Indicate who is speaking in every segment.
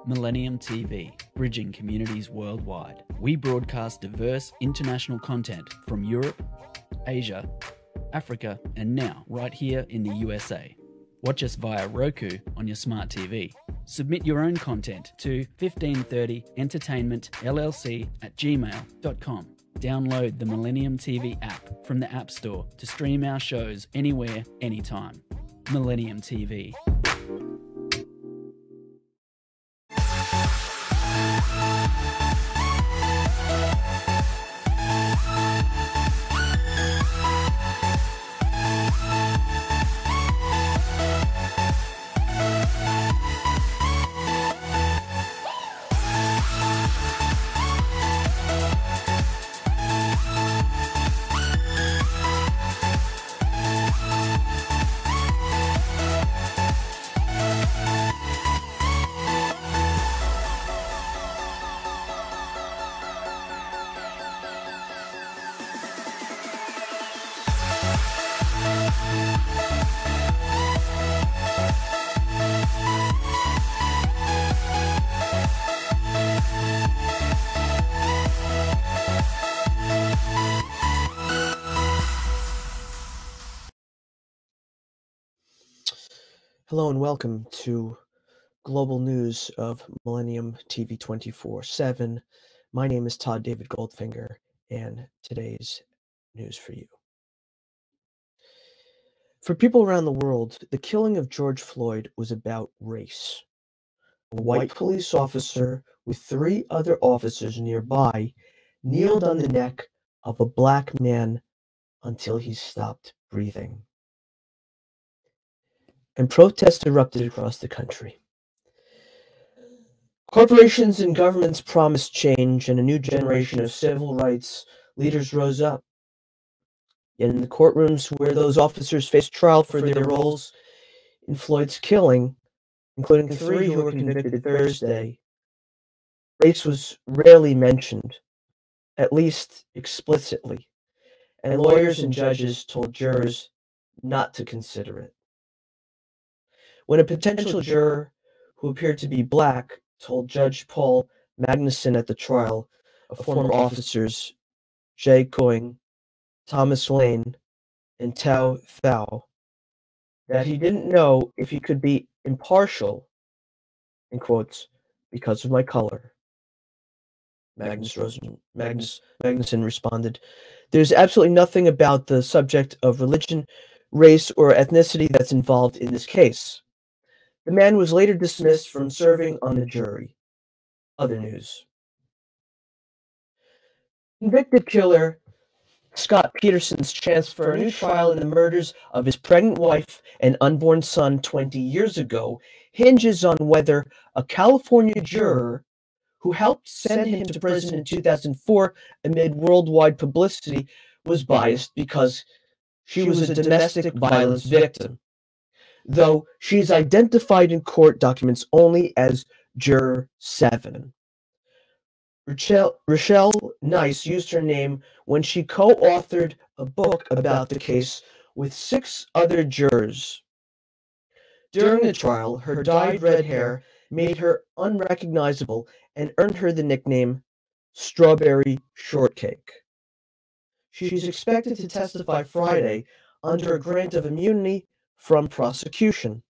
Speaker 1: Millennium TV, bridging communities worldwide. We broadcast diverse international content from Europe, Asia, Africa, and now right here in the USA. Watch us via Roku on your smart TV. Submit your own content to 1530entertainmentllc@gmail.com. Download the Millennium TV app from the App Store to stream our shows anywhere, anytime. Millennium TV.
Speaker 2: Hello and welcome to Global News of Millennium TV 24/7. My name is Todd David Goldfinger, and today's news for you. For people around the world, the killing of George Floyd was about race. A white police officer with 3 other officers nearby kneeled on the neck of a black man until he stopped breathing. And protests erupted across the country. Corporations and governments promised change, and a new generation of civil rights leaders rose up. Yet in the courtrooms where those officers faced trial for their roles in Floyd's killing, including 3 who were convicted Thursday, race was rarely mentioned, at least explicitly, and lawyers and judges told jurors not to consider it. When a potential juror who appeared to be black told Judge Paul Magnuson at the trial of former officers Jay Coyne, Thomas Lane, and Tao Thao that he didn't know if he could be impartial, in quotes, because of my color, Magnuson responded, "There's absolutely nothing about the subject of religion, race, or ethnicity that's involved in this case." The man was later dismissed from serving on the jury. Other news. Convicted killer Scott Peterson's chance for a new trial in the murders of his pregnant wife and unborn son 20 years ago hinges on whether a California juror who helped send him to prison in 2004 amid worldwide publicity was biased because she was a domestic violence victim, though she is identified in court documents only as Juror 7. Rochelle Nice used her name when she co-authored a book about the case with 6 other jurors. During the trial, her dyed red hair made her unrecognizable and earned her the nickname Strawberry Shortcake. She's expected to testify Friday under a grant of immunity from prosecution.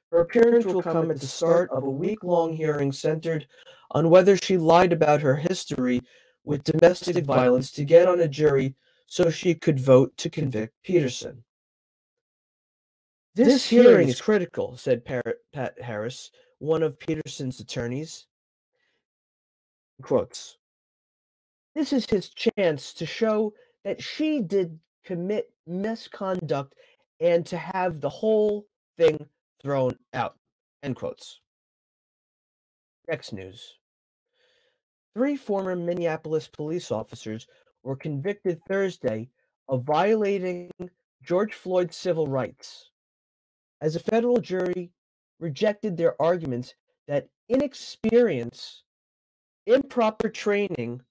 Speaker 2: Her appearance will come at the start of a week-long hearing centered on whether she lied about her history with domestic violence to get on a jury so she could vote to convict Peterson. "This hearing is critical," said Pat Harris, one of Peterson's attorneys. Quotes, "This is his chance to show that she did commit misconduct and to have the whole thing thrown out." End quotes. Next news. 3 former Minneapolis police officers were convicted Thursday of violating George Floyd's civil rights, as a federal jury rejected their arguments that inexperience, improper training,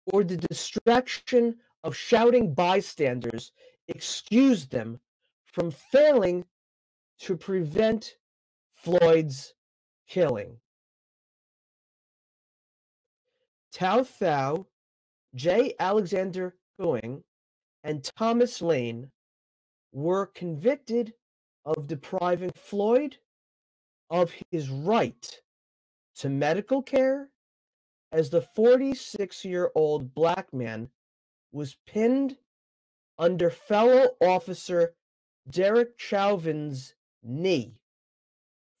Speaker 2: or the distraction of shouting bystanders excused them from failing to prevent Floyd's killing. Tao Thao, J. Alexander Going, and Thomas Lane were convicted of depriving Floyd of his right to medical care as the 46-year-old black man was pinned under fellow officer Derek Chauvin's knee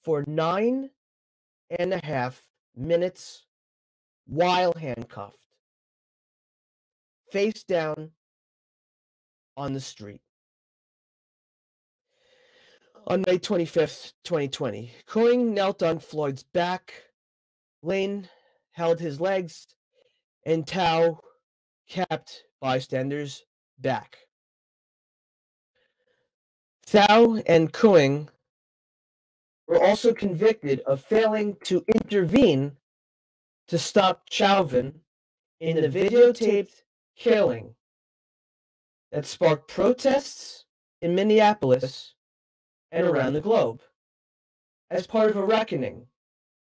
Speaker 2: for 9.5 minutes while handcuffed, face down on the street. On May 25th, 2020, Coing knelt on Floyd's back, Lane held his legs, and Tao kept bystanders back. Thao and Coing were also convicted of failing to intervene to stop Chauvin in the videotaped killing that sparked protests in Minneapolis and around the globe as part of a reckoning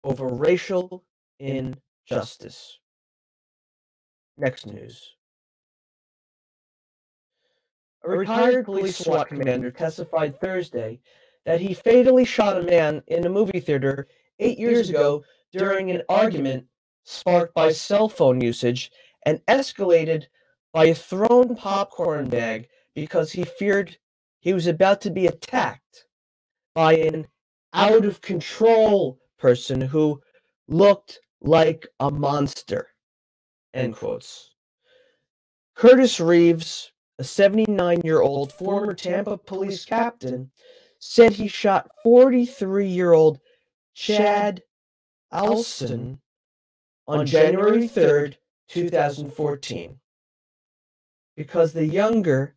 Speaker 2: over racial injustice. Next news. A retired police SWAT commander testified Thursday that he fatally shot a man in a movie theater 8 years ago during an argument sparked by cell phone usage and escalated by a thrown popcorn bag because he feared he was about to be attacked by an out-of-control person who looked like a monster. End quotes. Curtis Reeves, a 79-year-old former Tampa police captain, said he shot 43-year-old Chad Alson on January 3rd, 2014, because the younger,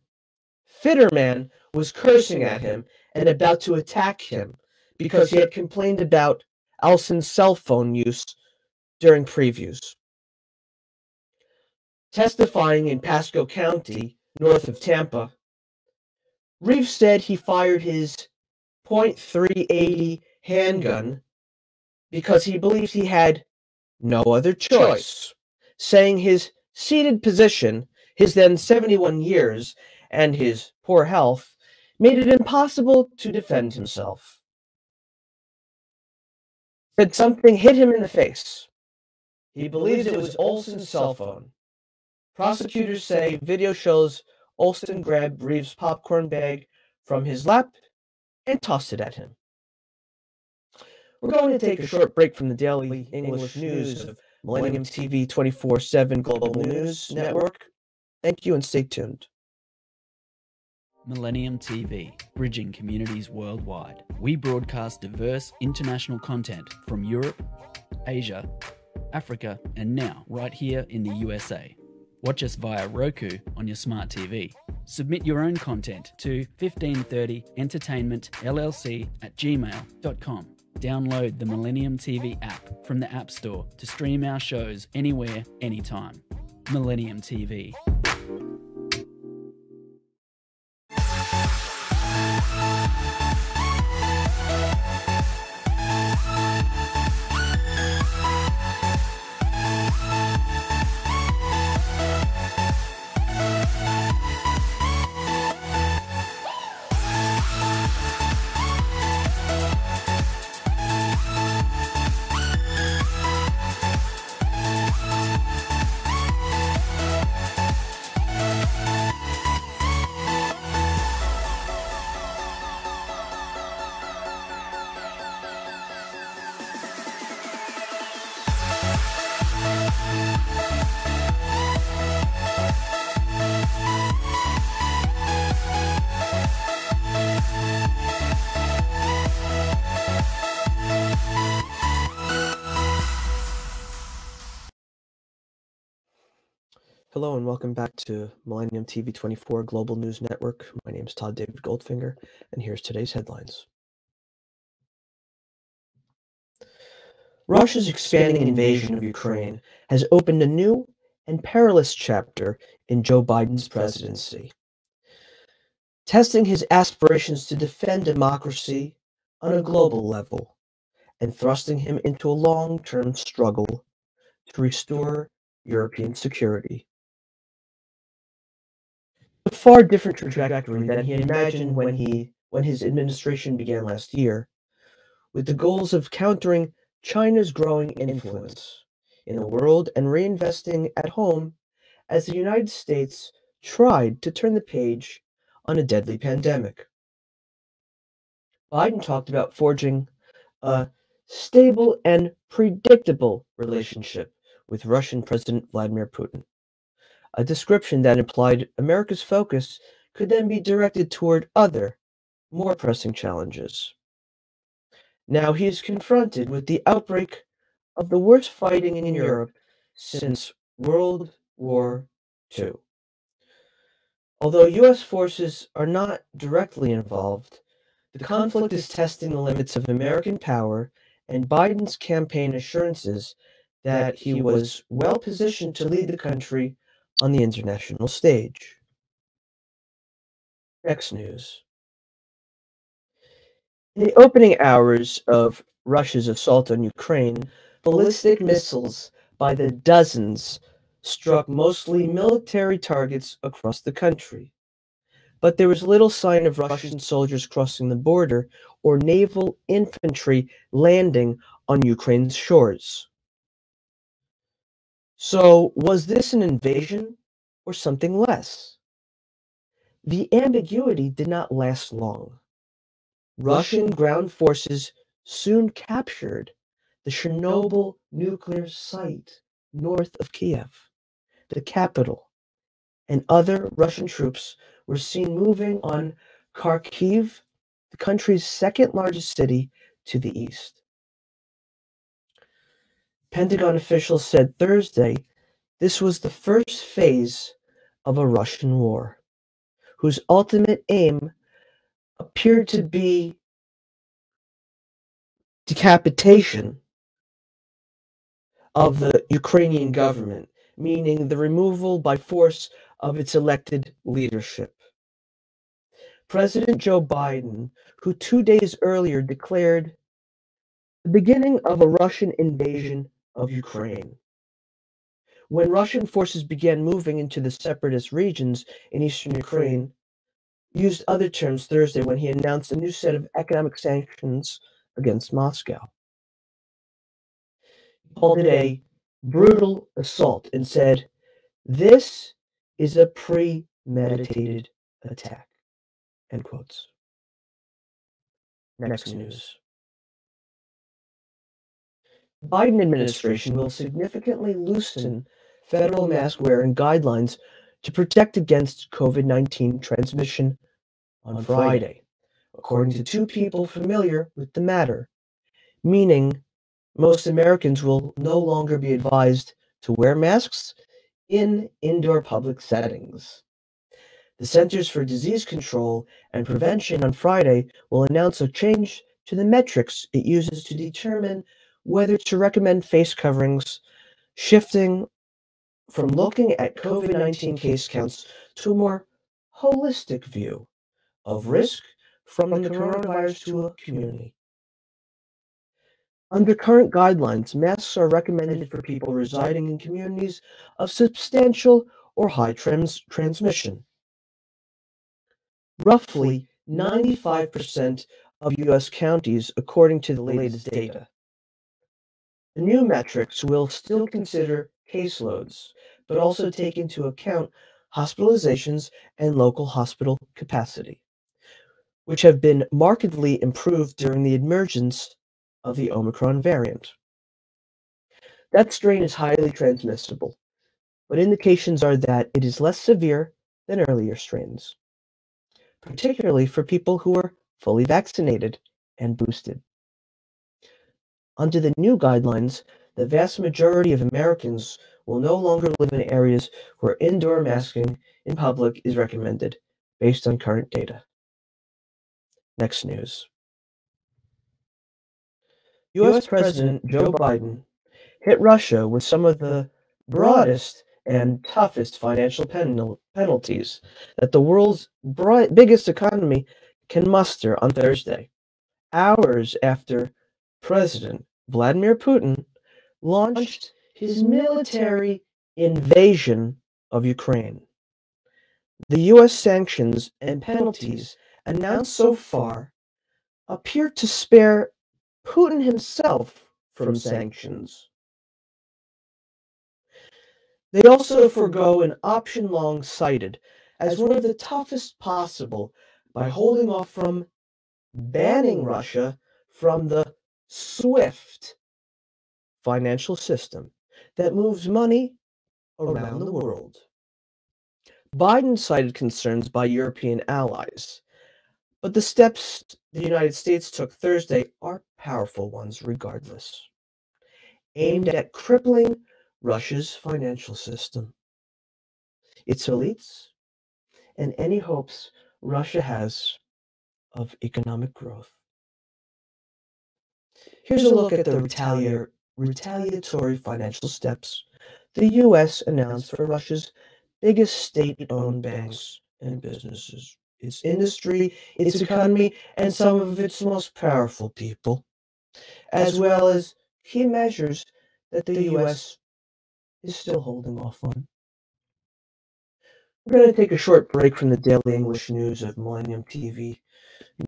Speaker 2: fitter man was cursing at him and about to attack him because he had complained about Alson's cell phone use during previews. Testifying in Pasco County, north of Tampa, Reeves said he fired his .380 handgun because he believed he had no other choice, saying his seated position, his then 71 years, and his poor health made it impossible to defend himself. Said something hit him in the face. He believes it was Olson's cell phone. Prosecutors say video shows Olson grabbed Reeves' popcorn bag from his lap and tossed it at him. We're going to take a short break from the daily English news of Millennium TV 24/7 Global News Network. Thank you and stay tuned.
Speaker 1: Millennium TV, bridging communities worldwide. We broadcast diverse international content from Europe, Asia, Africa, and now right here in the USA. Watch us via Roku on your smart TV. Submit your own content to 1530entertainmentllc@gmail.com. Download the Millennium TV app from the App Store to stream our shows anywhere, anytime. Millennium TV.
Speaker 2: Hello and welcome back to Millennium TV 24 Global News Network. My name is Todd Goldfinger, and here's today's headlines. Russia's expanding invasion of Ukraine has opened a new and perilous chapter in Joe Biden's presidency, testing his aspirations to defend democracy on a global level and thrusting him into a long-term struggle to restore European security. A far different trajectory than he had imagined when his administration began last year, with the goals of countering China's growing influence in the world and reinvesting at home as the United States tried to turn the page on a deadly pandemic. Biden talked about forging a stable and predictable relationship with Russian President Vladimir Putin, a description that implied America's focus could then be directed toward other, more pressing challenges. Now he is confronted with the outbreak of the worst fighting in Europe since World War II. Although U.S. forces are not directly involved, the conflict is testing the limits of American power and Biden's campaign assurances that he was well positioned to lead the country on the international stage. Next news. In the opening hours of Russia's assault on Ukraine, ballistic missiles by the dozens struck mostly military targets across the country. But there was little sign of Russian soldiers crossing the border or naval infantry landing on Ukraine's shores. So, was this an invasion or something less? The ambiguity did not last long. Russian ground forces soon captured the Chernobyl nuclear site north of Kiev, the capital, and other Russian troops were seen moving on Kharkiv, the country's second largest city to the east. Pentagon officials said Thursday this was the first phase of a Russian war, whose ultimate aim appeared to be decapitation of the Ukrainian government, meaning the removal by force of its elected leadership. President Joe Biden, who 2 days earlier declared the beginning of a Russian invasion of Ukraine. When Russian forces began moving into the separatist regions in eastern Ukraine, used other terms Thursday when he announced a new set of economic sanctions against Moscow. He called it a brutal assault and said, "This is a premeditated attack." End quotes. Next news. The Biden administration will significantly loosen federal mask wearing guidelines to protect against COVID-19 transmission on Friday, according to two people familiar with the matter, meaning most Americans will no longer be advised to wear masks in indoor public settings. The Centers for Disease Control and Prevention on Friday will announce a change to the metrics it uses to determine whether to recommend face coverings, shifting from looking at COVID-19 case counts to a more holistic view of risk from the coronavirus to a community. Under current guidelines, masks are recommended for people residing in communities of substantial or high transmission. Roughly 95% of U.S. counties, according to the latest data. The new metrics will still consider caseloads, but also take into account hospitalizations and local hospital capacity, which have been markedly improved during the emergence of the Omicron variant. That strain is highly transmissible, but indications are that it is less severe than earlier strains, particularly for people who are fully vaccinated and boosted. Under the new guidelines, the vast majority of Americans will no longer live in areas where indoor masking in public is recommended, based on current data. Next news. U.S. President Joe Biden hit Russia with some of the broadest and toughest financial penalties that the world's biggest economy can muster on Thursday, hours after President Vladimir Putin launched his military invasion of Ukraine. The U.S. sanctions and penalties announced so far appear to spare Putin himself from sanctions. They also forego an option long cited as one of the toughest possible by holding off from banning Russia from the SWIFT financial system that moves money around the world. Biden cited concerns by European allies, but the steps the United States took Thursday are powerful ones regardless, aimed at crippling Russia's financial system, its elites, and any hopes Russia has of economic growth. Here's a look at the retaliatory financial steps the U.S. announced for Russia's biggest state-owned banks and businesses, its industry, its economy, and some of its most powerful people, as well as key measures that the U.S. is still holding off on. We're going to take a short break from the daily English news of Millennium TV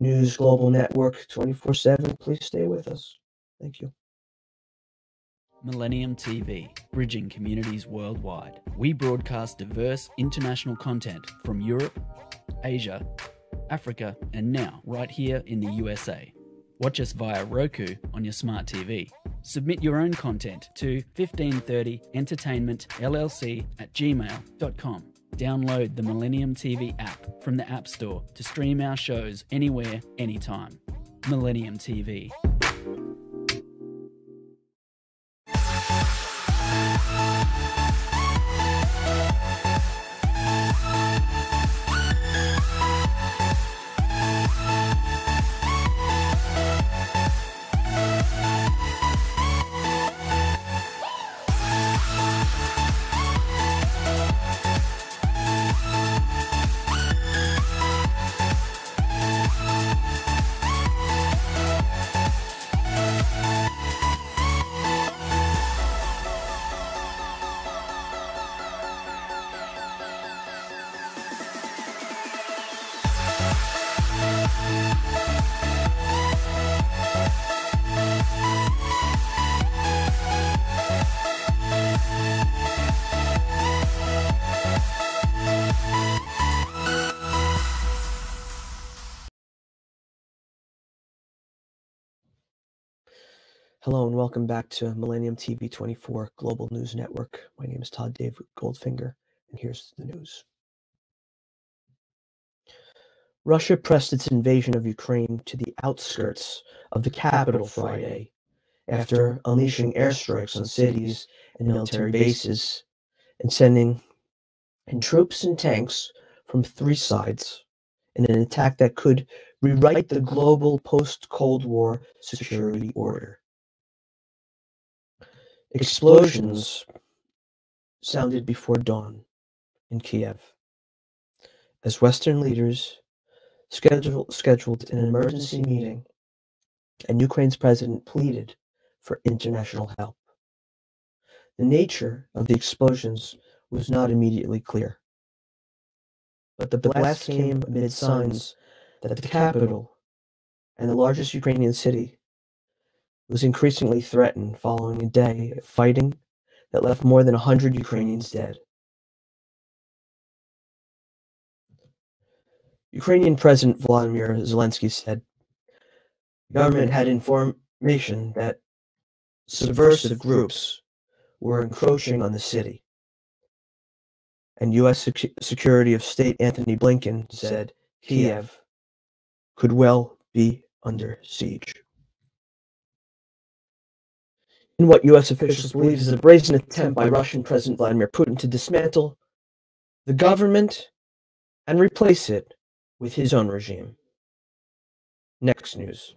Speaker 2: News Global Network 24/7. Please stay with us. Thank you.
Speaker 1: Millennium TV, bridging communities worldwide. We broadcast diverse international content from Europe, Asia, Africa, and now right here in the USA. Watch us via Roku on your smart TV. Submit your own content to 1530entertainmentllc@gmail.com. Download the Millennium TV app from the App Store to stream our shows anywhere, anytime. Millennium TV.
Speaker 2: Hello and welcome back to Millennium TV 24 Global News Network. My name is Todd Dave Goldfinger, and here's the news. Russia pressed its invasion of Ukraine to the outskirts of the capital Friday after unleashing airstrikes on cities and military bases and sending in troops and tanks from three sides in an attack that could rewrite the global post-Cold War security order. Explosions sounded before dawn in Kiev as Western leaders scheduled an emergency meeting, and Ukraine's president pleaded for international help. The nature of the explosions was not immediately clear, but the blast came amid signs that the capital and the largest Ukrainian city was increasingly threatened following a day of fighting that left more than 100 Ukrainians dead. Ukrainian President Volodymyr Zelensky said the government had information that subversive groups were encroaching on the city, and U.S. Secretary of State Antony Blinken said Kiev could well be under siege. In what U.S. officials believe is a brazen attempt by Russian President Vladimir Putin to dismantle the government and replace it with his own regime. Next news.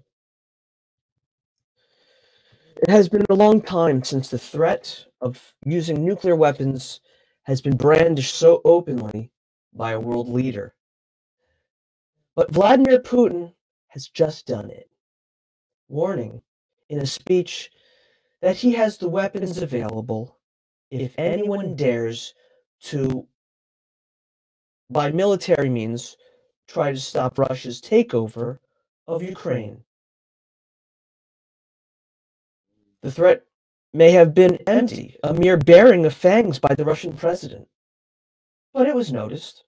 Speaker 2: It has been a long time since the threat of using nuclear weapons has been brandished so openly by a world leader. But Vladimir Putin has just done it, warning in a speech that he has the weapons available if anyone dares to, by military means, try to stop Russia's takeover of Ukraine. The threat may have been empty, a mere baring of fangs by the Russian president, but it was noticed.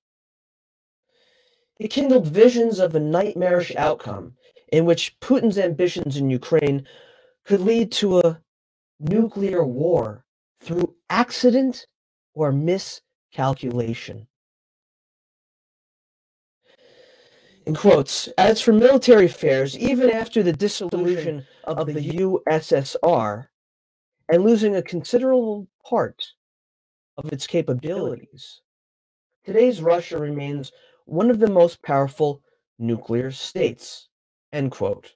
Speaker 2: It kindled visions of a nightmarish outcome in which Putin's ambitions in Ukraine could lead to a nuclear war through accident or miscalculation. In quotes, as for military affairs, even after the dissolution of the USSR and losing a considerable part of its capabilities, today's Russia remains one of the most powerful nuclear states, end quote,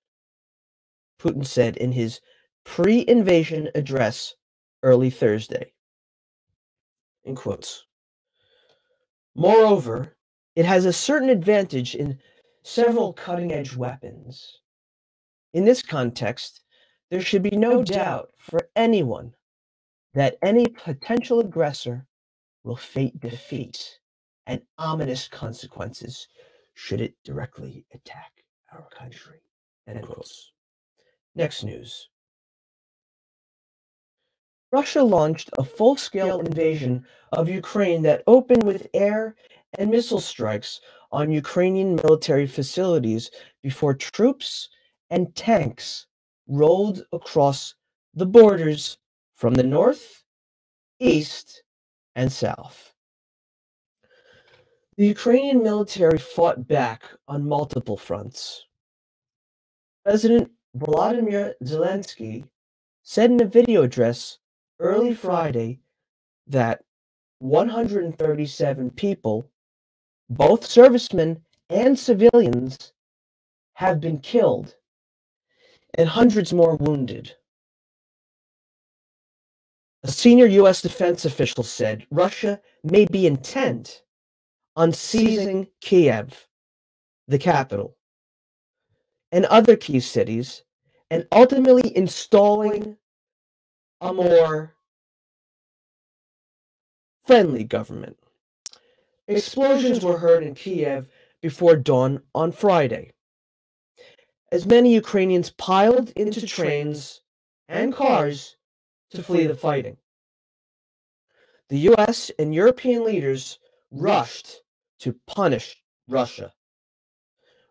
Speaker 2: Putin said in his pre-invasion address early Thursday. In quotes. Moreover, it has a certain advantage in several cutting-edge weapons. In this context, there should be no doubt for anyone that any potential aggressor will face defeat and ominous consequences should it directly attack our country. End quotes. Next news. Russia launched a full-scale invasion of Ukraine that opened with air and missile strikes on Ukrainian military facilities before troops and tanks rolled across the borders from the north, east, and south. The Ukrainian military fought back on multiple fronts. President Volodymyr Zelensky said in a video address early Friday that 137 people, both servicemen and civilians, have been killed and hundreds more wounded. A senior U.S. defense official said Russia may be intent on seizing Kiev, the capital, and other key cities, and ultimately installing a more friendly government. Explosions were heard in Kiev before dawn on Friday, as many Ukrainians piled into trains and cars to flee the fighting. The U.S. and European leaders rushed to punish Russia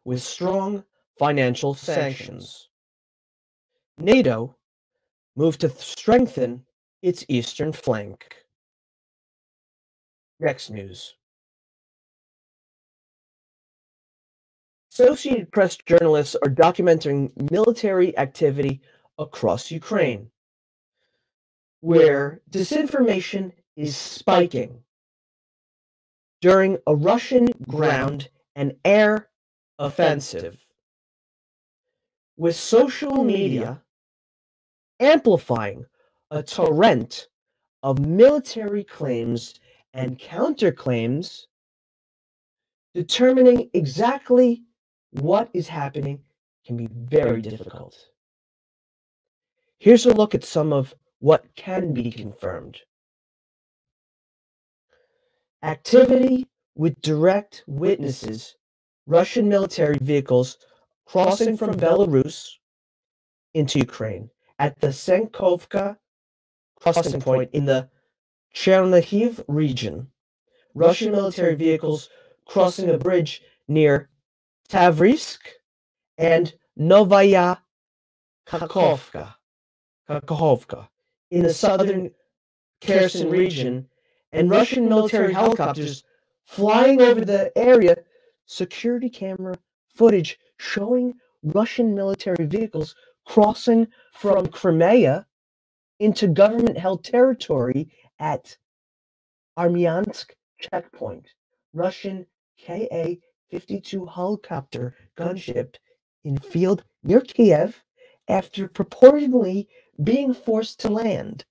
Speaker 2: with strong financial sanctions. NATO moved to strengthen its eastern flank. Next news. Associated Press journalists are documenting military activity across Ukraine, where disinformation is spiking during a Russian ground and air offensive, with social media amplifying a torrent of military claims and counterclaims. Determining exactly what is happening can be very difficult. Here's a look at some of what can be confirmed. Activity with direct witnesses, Russian military vehicles crossing from Belarus into Ukraine at the Senkovka crossing point in the Chernihiv region. Russian military vehicles crossing a bridge near Tavrisk and Novaya Kakhovka in the southern Kherson region, and Russian military helicopters flying over the area. Security camera footage showing Russian military vehicles crossing from Crimea into government-held territory at Armyansk checkpoint. Russian Ka-52 helicopter gunship in field near Kiev after purportedly being forced to land.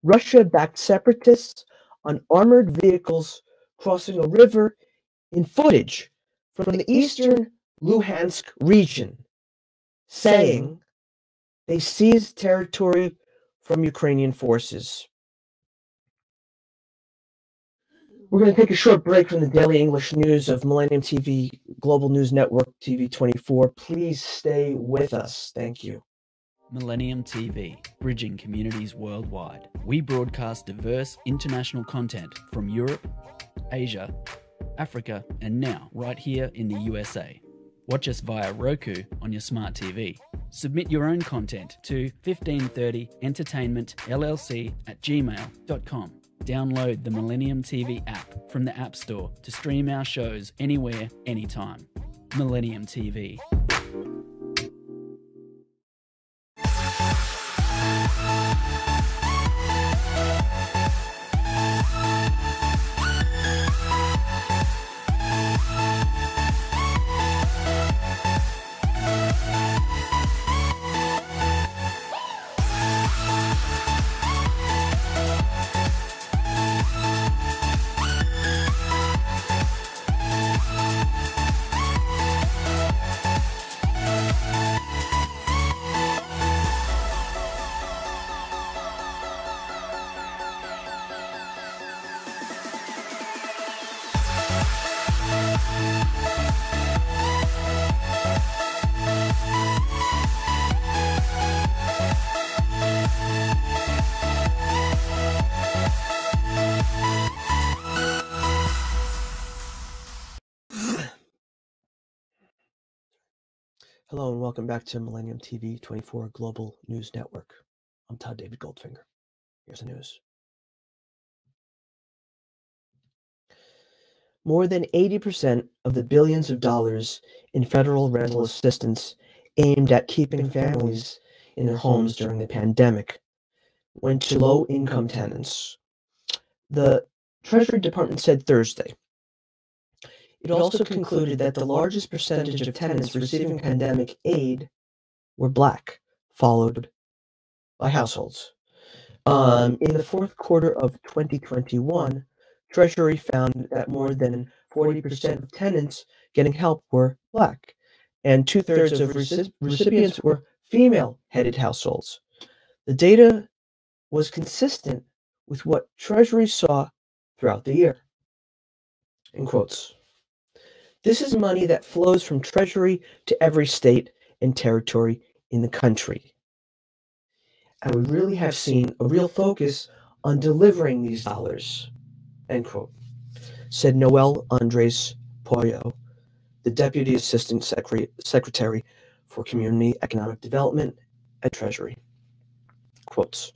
Speaker 2: Russia-backed separatists on armored vehicles crossing a river in footage from the eastern Luhansk region, saying They seized territory from Ukrainian forces. We're going to take a short break from the daily English news of Millennium TV, Global News Network, TV24. Please stay with us. Thank you.
Speaker 1: Millennium TV, bridging communities worldwide. We broadcast diverse international content from Europe, Asia, Africa, and now right here in the USA. Watch us via Roku on your smart TV. Submit your own content to 1530entertainmentllc@gmail.com. Download the Millennium TV app from the App Store to stream our shows anywhere, anytime. Millennium TV.
Speaker 2: Hello and welcome back to Millennium TV 24 Global News Network. I'm Todd David Goldfinger. Here's the news. More than 80% of the billions of dollars in federal rental assistance aimed at keeping families in their homes during the pandemic went to low-income tenants. The Treasury Department said Thursday. It also concluded that the largest percentage of tenants receiving pandemic aid were Black, followed by households. In the fourth quarter of 2021, Treasury found that more than 40% of tenants getting help were Black, and two-thirds of recipients were female-headed households. The data was consistent with what Treasury saw throughout the year. In quotes. This is money that flows from Treasury to every state and territory in the country. And we really have seen a real focus on delivering these dollars, end quote, said Noel Andres Pollo, the Deputy Assistant Secretary for Community Economic Development at Treasury. Quotes.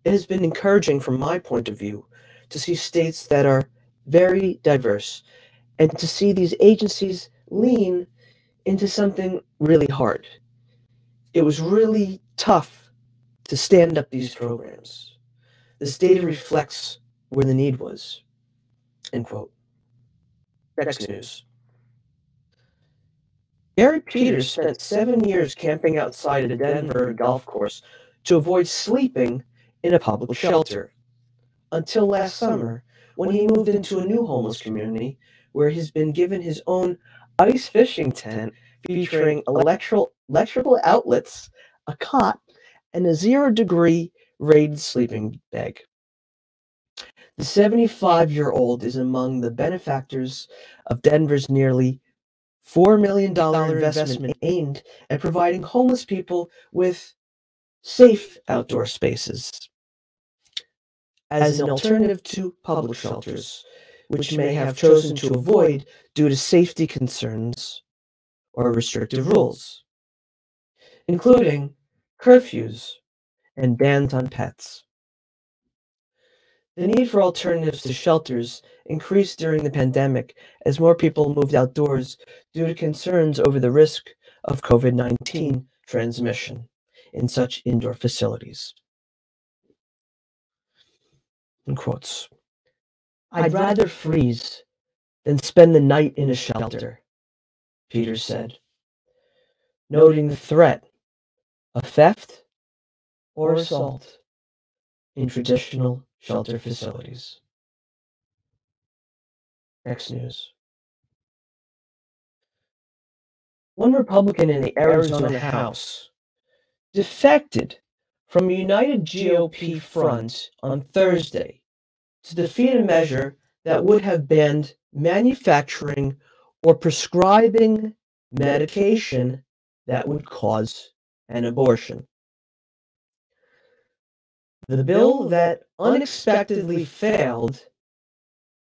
Speaker 2: It has been encouraging from my point of view to see states that are very diverse and to see these agencies lean into something really hard. It was really tough to stand up these programs. This data reflects where the need was. End quote. Next news. Gary Peters spent 7 years camping outside a Denver golf course to avoid sleeping in a public shelter, until last summer when he moved into a new homeless community where he's been given his own ice fishing tent featuring electrical outlets, a cot, and a 0-degree rated sleeping bag. The 75-year-old is among the benefactors of Denver's nearly $4 million investment aimed at providing homeless people with safe outdoor spaces as an alternative to public shelters, which may have chosen to avoid due to safety concerns or restrictive rules, including curfews and bans on pets. The need for alternatives to shelters increased during the pandemic as more people moved outdoors due to concerns over the risk of COVID-19 transmission in such indoor facilities. In quotes, I'd rather freeze than spend the night in a shelter, Peters said, noting the threat of theft or assault in traditional shelter facilities. Next news. One Republican in the Arizona House defected from a united GOP front on Thursday to defeat a measure that would have banned manufacturing or prescribing medication that would cause an abortion. The bill that unexpectedly failed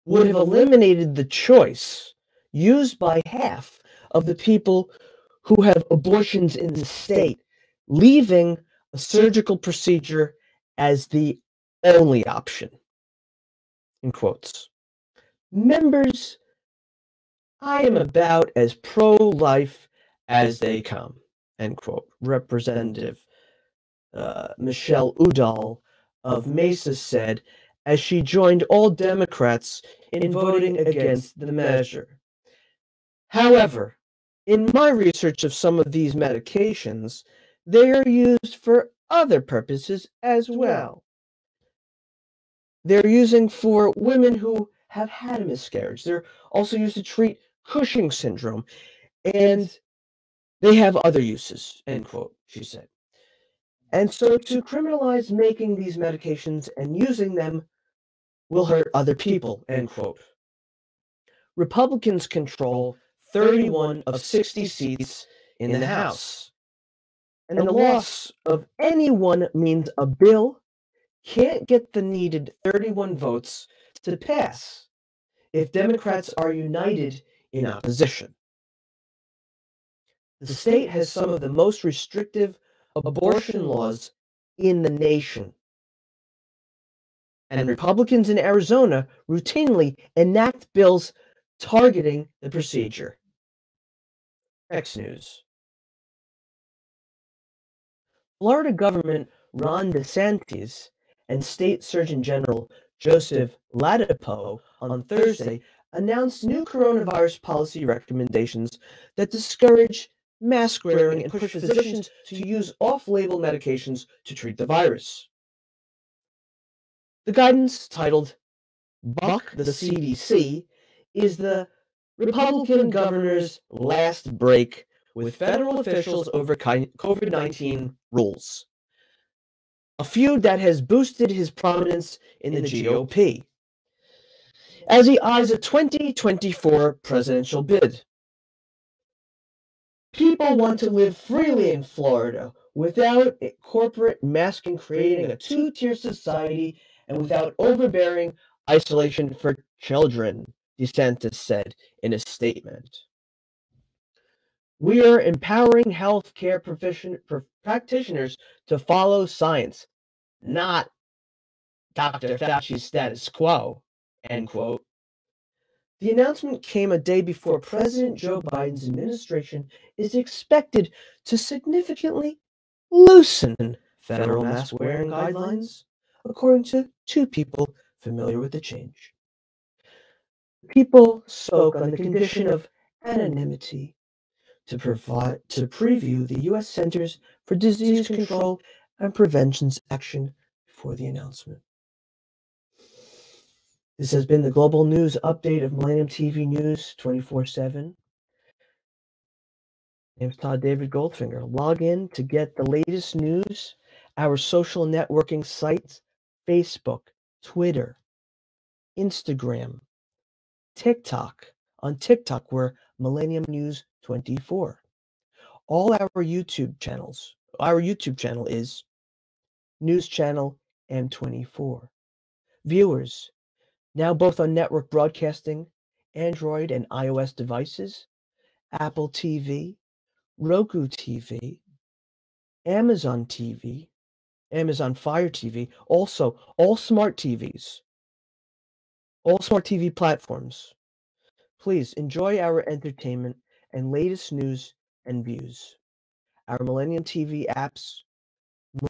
Speaker 2: would have eliminated the choice used by half of the people who have abortions in the state, leaving a surgical procedure as the only option. In quotes. Members, I am about as pro-life as they come, end quote. Representative Michelle Udall of Mesa said as she joined all Democrats in voting against the measure. However, in my research of some of these medications, they are used for other purposes as well. They're using for women who have had a miscarriage. They're also used to treat Cushing syndrome, and they have other uses, end quote, she said. And so to criminalize making these medications and using them will hurt other people, end quote. Republicans control 31 of 60 seats in the House. And the loss of any one means a bill can't get the needed 31 votes to pass if Democrats are united in opposition. The state has some of the most restrictive abortion laws in the nation. And Republicans in Arizona routinely enact bills targeting the procedure. X News. Florida Governor Ron DeSantis and State Surgeon General Joseph Ladapo on Thursday announced new coronavirus policy recommendations that discourage mask wearing and push physicians to use off-label medications to treat the virus. The guidance, titled Buck the CDC, is the Republican governor's last break with federal officials over COVID-19 rules, a feud that has boosted his prominence in the GOP as he eyes a 2024 presidential bid. People want to live freely in Florida without corporate masking creating a two-tier society and without overbearing isolation for children, DeSantis said in a statement. We are empowering healthcare practitioners to follow science, not Dr. Fauci's status quo, end quote. The announcement came a day before President Joe Biden's administration is expected to significantly loosen federal mask-wearing guidelines, according to two people familiar with the change. People spoke on the condition of anonymity to preview the U.S. Centers for Disease Control and Prevention's action before the announcement. This has been the Global News Update of Millennium TV News 24/7. My name is Todd David Goldfinger. Log in to get the latest news, our social networking sites, Facebook, Twitter, Instagram, TikTok. On TikTok, we're Millennium News 24. All our YouTube channels. Our YouTube channel is News Channel M24. Viewers, now both on network broadcasting, Android and iOS devices, Apple TV, Roku TV, Amazon TV, Amazon Fire TV, also all smart TVs, all smart TV platforms. Please enjoy our entertainment and latest news and views. Our Millennium TV apps,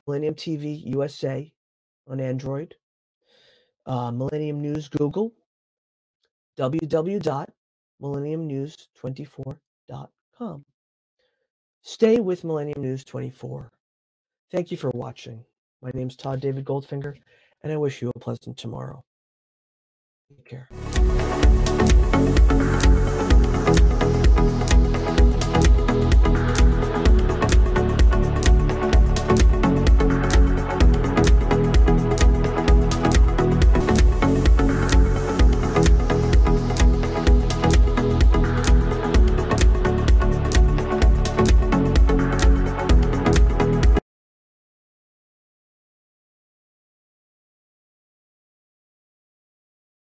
Speaker 2: Millennium TV USA on Android, Millennium News Google, www.millenniumnews24.com. Stay with Millennium News 24. Thank you for watching. My name's Todd David Goldfinger, and I wish you a pleasant tomorrow. Take care.